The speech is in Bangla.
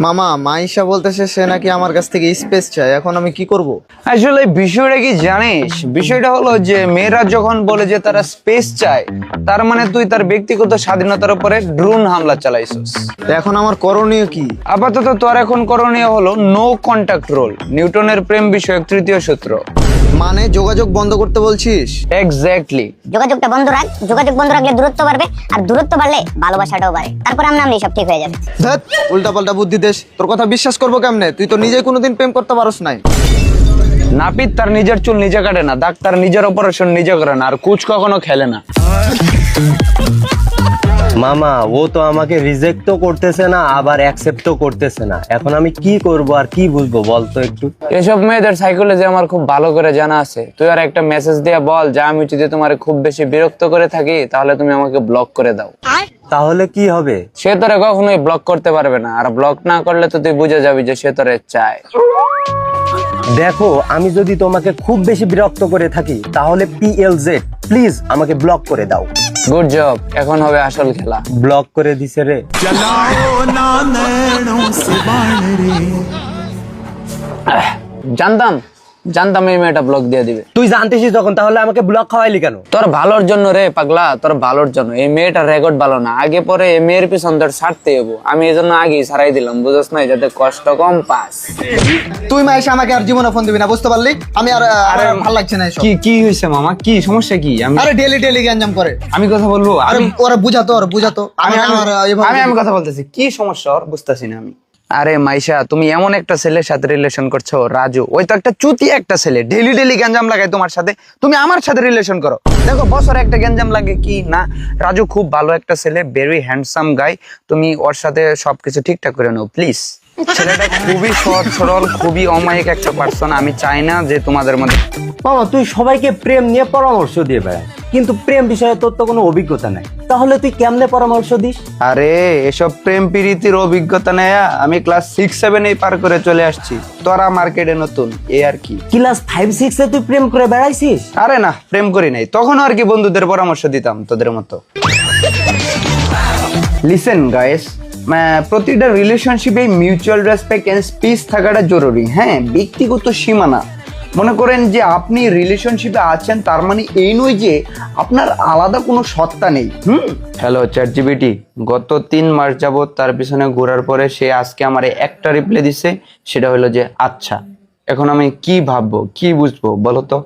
মামা মাইশা বলতেছে সে নাকি আমার কাছ থেকে স্পেস চায়, এখন আমি কি করব? আসলে বিষয়টা কি জানিস? বিষয়টা হলো যে মেয়েরা যখন বলে যে তারা স্পেস চায়, তার মানে তুই তার ব্যক্তিগত স্বাধীনতার উপরে ড্রোন হামলা চালাইছিস। তো এখন আমার করণীয় কি? আপাতত তোর এখন করণীয় হলো নো কন্টাক্ট রুল, নিউটনের প্রেম বিষয়ক তৃতীয় সূত্র। মানে যোগাযোগ বন্ধ করতে বলছিস? এক্স্যাক্টলি। যোগাযোগটা বন্ধ রাখ, যোগাযোগ বন্ধ রাখলে দূরত্ব বাড়বে, আর দূরত্ব বাড়লে ভালোবাসাটাও বাড়ে, তারপর আমরা সব ঠিক হয়ে যাবে। ধ্যাৎ, উল্টাপাল্টা বুদ্ধি দেশ। তোর কথা বিশ্বাস করবো কেমনে? তুই তো নিজে কোনোদিন প্রেম করতে পারস নাই। নাপিত তার নিজের চুল নিজে কাটে না, ডাক্তার নিজের অপারেশন নিজে করে না, আর কোচ কখনো খেলে না। মামা ও তো আমাকে রিজেক্টও করতেছে না, আবার অ্যাকসেপ্টও করতেছে না। এখন আমি কি করব আর কি বুঝবো বলতো একটু? এসব মেয়েদের সাইকোলজি আমার খুব ভালো করে জানা আছে। তুই আর একটা মেসেজ দিয়ে বল যে আমি যদি তোমার খুব বেশি বিরক্ত করে থাকি তাহলে তুমি আমাকে ব্লক করে দাও। তাহলে কি হবে? সে তোরে কখনোই ব্লক করতে পারবে না, আর ব্লক না করলে তো তুই বুঝে যাবি যে সে তোরে চায়। দেখো, আমি যদি তোমাকে খুব বেশি বিরক্ত করে থাকি তাহলে PLZ প্লিজ আমাকে ব্লক করে দাও। গুড জব, এখন হবে আসল খেলা। ব্লক করে দিছে রে। জানতাম এই মেয়েটা ব্লক দিয়ে দিবে। তুই জানতেছিস যখন, তাহলে আমাকে ব্লক খাওয়াইলি কেন? তোর ভালোর জন্য রে পাগলা, তোর ভালোর জন্য। এই মেয়েটার রেকর্ড ভালো না, আগে পরে এই মেয়ের পিছন তোর ছাড়তে হবো। আমি এই জন্য আগেই ছাড়াই দিলাম, বুঝছ না, যাতে কষ্ট কম পাস। তুই মাইশা আমাকে আর জীবনে ফোন দিবি না, বুঝতে পারলি? আমি আর ভালো লাগছে না এসব। কি হয়েছে মামা? কি সমস্যা? কি আরে ডেলি গ্যাঞ্জাম করে। আমি কথা বলবো? আরে ওরা বুঝাতো আমি কথা বলতেছি, কি সমস্যা ওর বুঝতেছি না আমি। আরে মাইশা, তুমি এমন একটা ছেলের সাথে রিলেশন করছো, রাজু। ওই তো একটা চুতিয়া একটা ছেলে, ডেলি গ্যাঞ্জাম লাগায় তোমার সাথে। তুমি আমার সাথে রিলেশন করো, দেখো বছরে একটা গ্যাঞ্জাম লাগে কি না। রাজু খুব ভালো একটা ছেলে, ভেরি হ্যান্ডসাম গাই। তুমি ওর সাথে সবকিছু ঠিকঠাক করে নাও প্লিজ। ছেলেটা খুবই সৎ সরল, খুবই অমায়িক একটা পার্সন। আমি চাই না যে তোমাদের মধ্যে। মামা তুই সবাইকে প্রেম নিয়ে পরামর্শ দিয়ে বেড়াস, কিন্তু প্রেম বিষয়ে তোর তো কোনো অভিজ্ঞতা নাই, তাহলে তুই কেমনে পরামর্শ দিস? আরে এসব প্রেম প্রীতির অভিজ্ঞতা নেয়া আমি ক্লাস 6-7 পার করে চলে আসছি। তোরা মার্কেটে নতুন, এই আর কি। ক্লাস 5-6 এ তুই প্রেম করে বেড়াইছিস? আরে না, প্রেম করি নাই, তখন আর কি বন্ধুদের পরামর্শ দিতাম তোদের মতো। লিসেন গাইস, প্রতিটা রিলেশনশিপে মিউচুয়াল রেসপেক্ট এন্ড স্পেস থাকাটা জরুরি। হ্যাঁ, ব্যক্তিগত সীমানা। মনে করেন যে আপনি রিলেশনশিপে আছেন, তার মানে এই নয় যে আপনার আলাদা কোনো সত্তা নেই। হ্যালো ChatGPT, গত 3 মাস যাবত তার পিছনে ঘোরার পরে সে আজকে আমার একটা রিপ্লাই দিছে, সেটা হলো যে আচ্ছা। এখন আমি কি ভাববো, কি বুঝবো বলো তো?